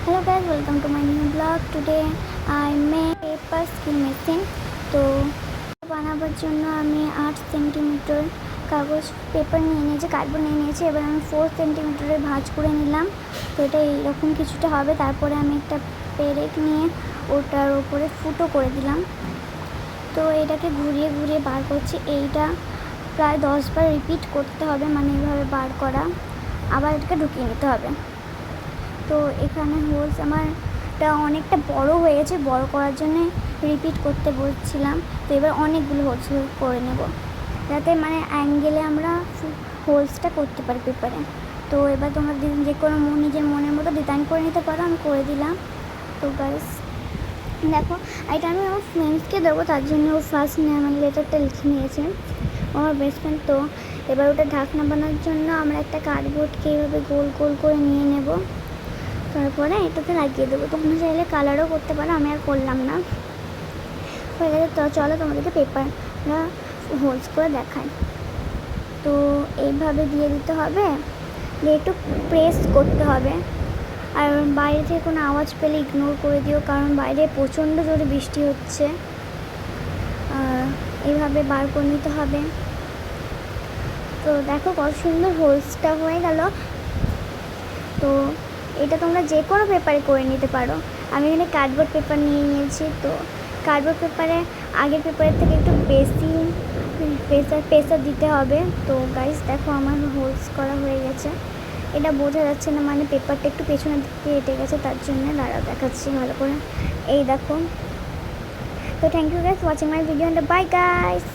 Hello guys, welcome to my new blog. Today I made paper skin machine. तो বানাবার জন্য আমি 8 centimetre কাগজ পেপার নিয়ে নিয়েছি, কার্ডবোর্ড নিয়ে নিয়েছি। এবার আমি 4 সেন্টিমিটারে ভাঁজ করে নিলাম। তো এটা এইরকম কিছুটা হবে। তারপরে আমি একটা পেরেক নিয়ে ওটার উপরে ফুটো করে দিলাম। তো এটাকে ঘুরিয়ে ঘুরিয়ে বার করছি। এইটা প্রায় 10 বার রিপিট করতে হবে, মানে এইভাবে বার করা, আবার এটাকে ঢুকিয়ে নিতে হবে। তো এখানে হোলস আমারটা অনেকটা বড় হয়ে গেছে, বড় করার জন্য রিপিট করতে বলছিলাম। তো এবার অনেকগুলো হোলস করে নেব, যাতে মানে অ্যাঙ্গেলে আমরা হোলসটা করতে পারি পেপারে। তো এবার তোমরা যে কোনো নিজের মনের মতো ডিজাইন করে নিতে পারো, আমি করে দিলাম। তো গাইস দেখো, এটা আমি আমার ফ্রেন্ডসকে দেবো, তার জন্য ও ফার্স্ট মানে লেটারটা লিখে নিয়েছে, আমার বেস্ট ফ্রেন্ড। তো এবার ওটা ঢাকনা বানানোর জন্য আমরা একটা কার্ডবোর্ডকে এইভাবে গোল গোল করে নিয়ে নেব। তারপরে এটাতে লাগিয়ে দেবো। তোমরা চাইলে কালারও করতে পারো, আমি আর করলাম না। হয়ে গেছে। তো চলো তোমাদেরকে পেপারটা হোলস করে দেখাই। তো এইভাবে দিয়ে দিতে হবে, দিয়ে একটু প্রেস করতে হবে। আর বাইরে থেকে কোনো আওয়াজ পেলে ইগনোর করে দিও, কারণ বাইরে প্রচণ্ড জোরে বৃষ্টি হচ্ছে। এইভাবে বার করে নিতে হবে। তো দেখো কত সুন্দর হোলসটা হয়ে গেল। তো এটা তোমরা যে কোনো পেপারে করে নিতে পারো। আমি এখানে কার্ডবোর্ড পেপার নিয়ে নিয়েছি। তো কার্ডবোর্ড পেপারে আগের পেপারের থেকে একটু বেশি প্রেসার দিতে হবে। তো গাইস দেখো, আমার হোলস করা হয়ে গেছে। এটা বোঝা যাচ্ছে না, মানে পেপারটা একটু পেছনের দিকে হেঁটে গেছে, তার জন্য দাঁড়াও দেখাচ্ছি ভালো করে। এই দেখো। তো thank you guys watching my video, bye guys.